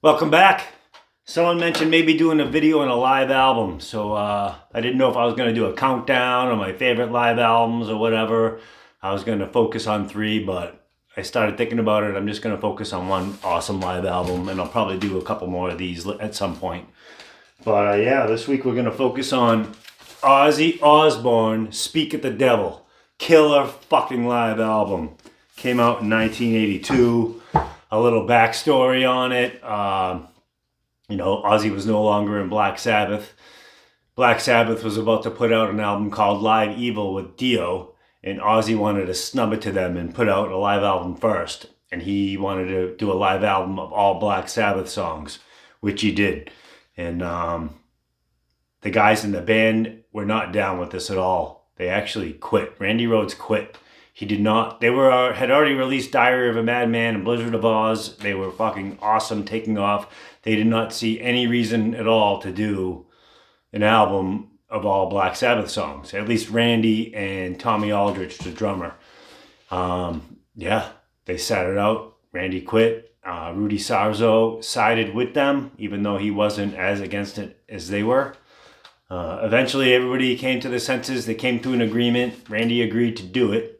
Welcome back. Someone mentioned maybe doing a video on a live album, so I didn't know if I was going to do a countdown of my favorite live albums or whatever. I was going to focus on three, but I started thinking about it. I'm just going to focus on one awesome live album, and I'll probably do a couple more of these at some point. But yeah, this week we're going to focus on Ozzy Osbourne, Speak at the Devil. Killer fucking live album. Came out in 1982. A little backstory on it. Ozzy was no longer in Black Sabbath. Black Sabbath was about to put out an album called Live Evil with Dio, and Ozzy wanted to snub it to them and put out a live album first. And he wanted to do a live album of all Black Sabbath songs, which he did. And the guys in the band were not down with this at all. They actually quit. Randy Rhoads quit. He did not. They had already released Diary of a Madman and Blizzard of Oz. They were fucking awesome, taking off. They did not see any reason at all to do an album of all Black Sabbath songs. At least Randy and Tommy Aldrich, the drummer. They sat it out. Randy quit. Rudy Sarzo sided with them, even though he wasn't as against it as they were. Eventually, everybody came to their senses. They came to an agreement. Randy agreed to do it.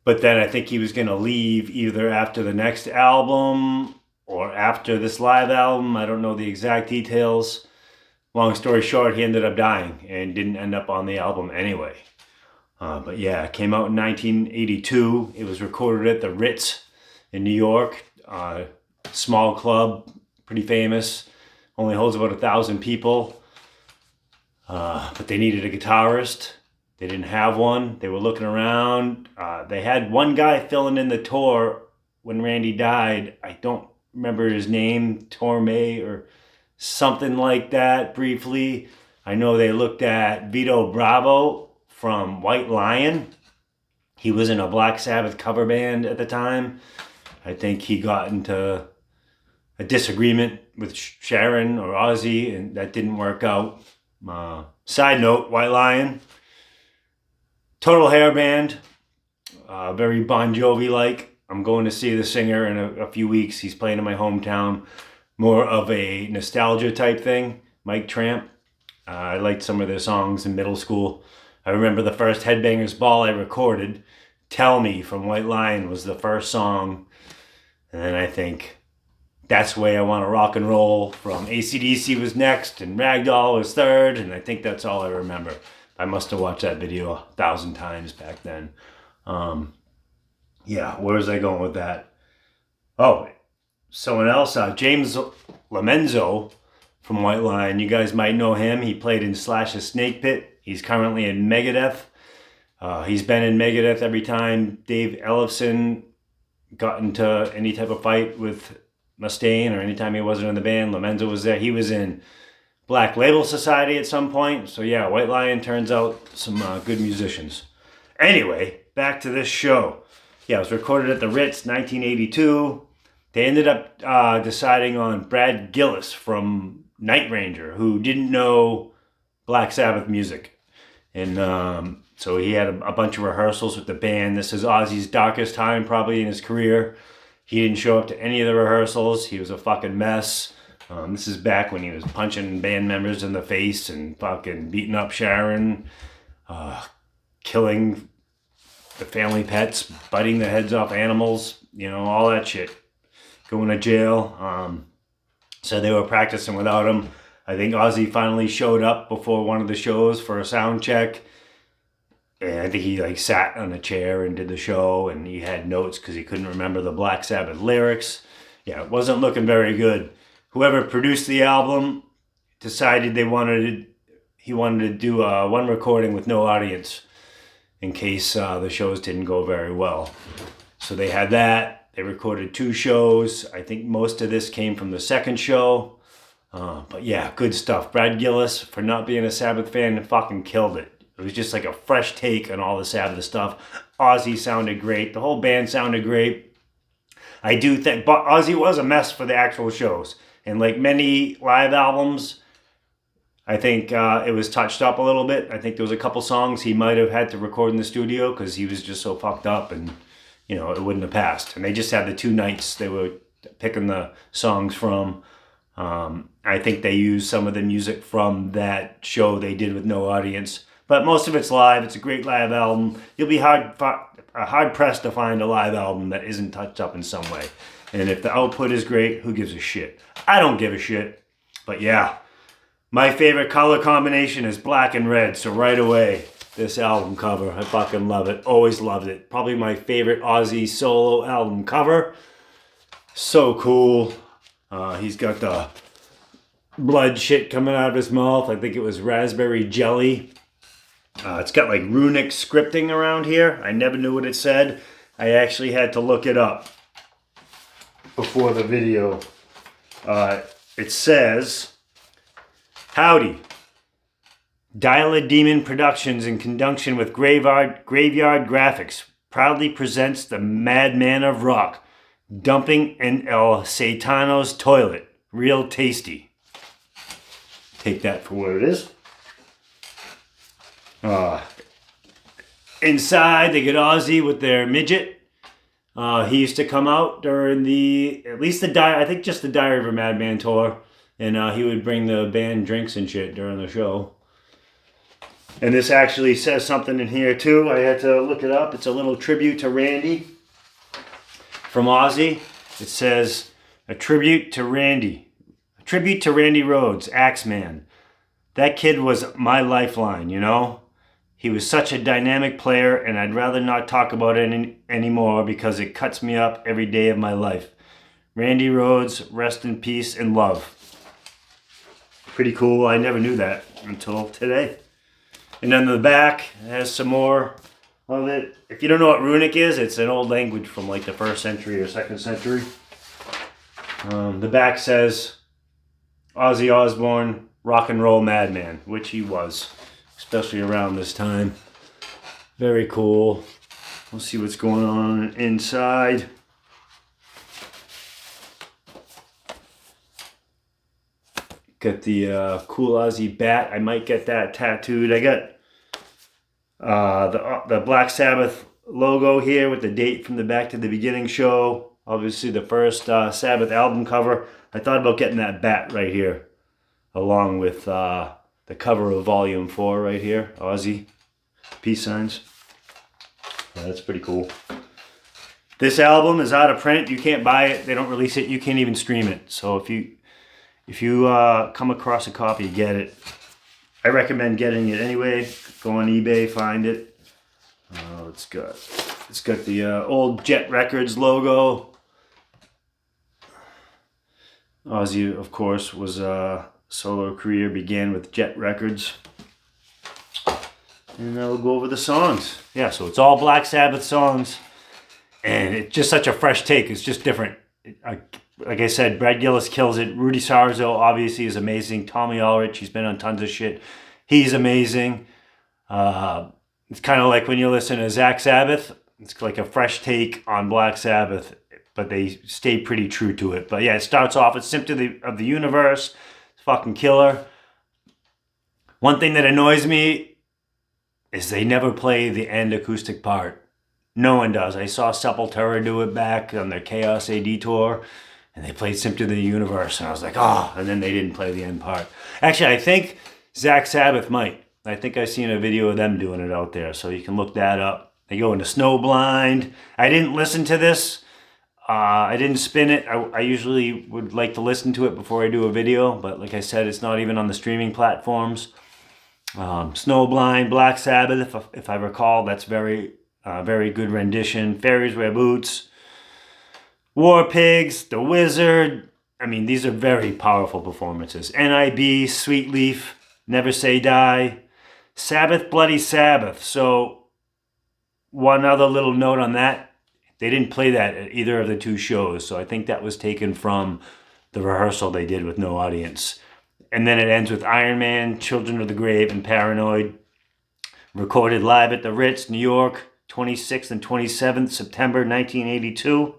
But then I think he was going to leave either after the next album or after this live album. I don't know the exact details. Long story short, he ended up dying and didn't end up on the album anyway. But yeah, it came out in 1982. It was recorded at the Ritz in New York. Small club, pretty famous. Only holds about 1,000 people. But they needed a guitarist. They didn't have one. They were looking around. They had one guy filling in the tour when Randy died. I don't remember his name, Torme or something like that briefly. I know they looked at Vito Bravo from White Lion. He was in a Black Sabbath cover band at the time. I think he got into a disagreement with Sharon or Ozzy, and that didn't work out. Side note, White Lion. Total hair band, very Bon Jovi-like. I'm going to see the singer in a few weeks. He's playing in my hometown. More of a nostalgia type thing. Mike Tramp. I liked some of their songs in middle school. I remember the first Headbangers Ball I recorded, Tell Me from White Lion, was the first song. And then I think That's the Way I Want to Rock and Roll from AC/DC was next, and Ragdoll was third, and I think that's all I remember. I must have watched that video 1,000 times back then. Where was I going with that? Oh, someone else, James Lamenzo from White Lion. You guys might know him. He played in Slash's Snake Pit. He's currently in Megadeth. He's been in Megadeth every time Dave Ellefson got into any type of fight with Mustaine, or anytime he wasn't in the band. Lamenzo was there. He was in Black Label Society at some point. So yeah, White Lion turns out some good musicians. Anyway, back to this show. Yeah, it was recorded at the Ritz, 1982. They ended up deciding on Brad Gillis from Night Ranger, who didn't know Black Sabbath music. And so he had a bunch of rehearsals with the band. This is Ozzy's darkest time probably in his career. He didn't show up to any of the rehearsals. He was a fucking mess. This is back when he was punching band members in the face and fucking beating up Sharon, killing the family pets, biting the heads off animals, all that shit. Going to jail. So they were practicing without him. I think Ozzy finally showed up before one of the shows for a sound check. And I think he sat on a chair and did the show, and he had notes because he couldn't remember the Black Sabbath lyrics. Yeah, it wasn't looking very good. Whoever produced the album decided he wanted to do one recording with no audience in case the shows didn't go very well. So they had that. They recorded 2 shows. I think most of this came from the second show. But yeah, good stuff. Brad Gillis, for not being a Sabbath fan, fucking killed it. It was just like a fresh take on all the Sabbath stuff. Ozzy sounded great. The whole band sounded great. I do think, but Ozzy was a mess for the actual shows. And like many live albums, I think it was touched up a little bit. I think there was a couple songs he might have had to record in the studio because he was just so fucked up, and it wouldn't have passed. And they just had the 2 nights they were picking the songs from. I think they use some of the music from that show they did with no audience, but most of it's live. It's a great live album. You'll be hard pressed to find a live album that isn't touched up in some way. And if the output is great, who gives a shit? I don't give a shit. But yeah, my favorite color combination is black and red. So right away, this album cover, I fucking love it. Always loved it. Probably my favorite Ozzy solo album cover. So cool. He's got the blood shit coming out of his mouth. I think it was raspberry jelly. It's got like runic scripting around here. I never knew what it said. I actually had to look it up before the video. It says, "Howdy. Dial-A Demon Productions, in conjunction with Graveyard Graphics, proudly presents the Madman of Rock, dumping in El Satano's toilet. Real tasty." Take that for what it is. Inside, they get Ozzy with their midget. He used to come out during I think just the Diary of a Madman tour. And he would bring the band drinks and shit during the show. And this actually says something in here too. I had to look it up. It's a little tribute to Randy from Ozzy. It says, a tribute to Randy. A tribute to Randy Rhoads, Axeman. That kid was my lifeline, you know? He was such a dynamic player, and I'd rather not talk about it anymore because it cuts me up every day of my life. Randy Rhoads, rest in peace and love. Pretty cool. I never knew that until today. And then the back has some more of it. If you don't know what runic is, it's an old language from like the 1st century or 2nd century. The back says, Ozzy Osbourne, rock and roll madman, which he was, especially around this time. Very cool. We'll see what's going on inside. Got the cool Ozzy bat. I might get that tattooed. I got the Black Sabbath logo here with the date from the Back to the Beginning show. Obviously the first Sabbath album cover. I thought about getting that bat right here, along with the cover of Volume 4 right here. Ozzy. Peace signs. Yeah, that's pretty cool. This album is out of print. You can't buy it. They don't release it. You can't even stream it. So if you come across a copy, get it. I recommend getting it anyway. Go on eBay, find it. It's got the old Jet Records logo. Ozzy, of course, was solo career began with Jet Records. And we'll go over the songs. Yeah, so it's all Black Sabbath songs. And it's just such a fresh take. It's just different. Like I said, Brad Gillis kills it. Rudy Sarzo obviously is amazing. Tommy Ulrich, he's been on tons of shit. He's amazing. It's kind of like when you listen to Zach Sabbath. It's like a fresh take on Black Sabbath, but they stay pretty true to it. But yeah, it starts off with Symptom of the Universe. It's fucking killer. One thing that annoys me is they never play the end acoustic part. No one does. I saw Sepultura do it back on their Chaos AD tour, and they played Symptom of the Universe, and I was like, oh, and then they didn't play the end part. Actually, I think Zach Sabbath might. I think I've seen a video of them doing it out there, so you can look that up. They go into Snowblind. I didn't listen to this. I didn't spin it. I usually would like to listen to it before I do a video, but like I said, it's not even on the streaming platforms. Snowblind, Black Sabbath, if I recall, that's very good rendition. Fairies Wear Boots, War Pigs, The Wizard. I mean, these are very powerful performances. NIB, Sweet Leaf, Never Say Die, Sabbath, Bloody Sabbath. So one other little note on that, they didn't play that at either of the two shows. So I think that was taken from the rehearsal they did with no audience. And then it ends with Iron Man, Children of the Grave, and Paranoid. Recorded live at the Ritz, New York, 26th and 27th September 1982.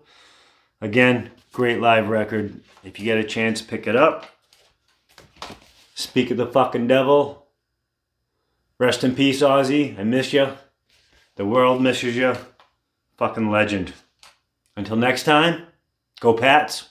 Again, great live record. If you get a chance, pick it up. Speak of the fucking devil. Rest in peace, Ozzy. I miss you. The world misses you. Fucking legend. Until next time, go Pats.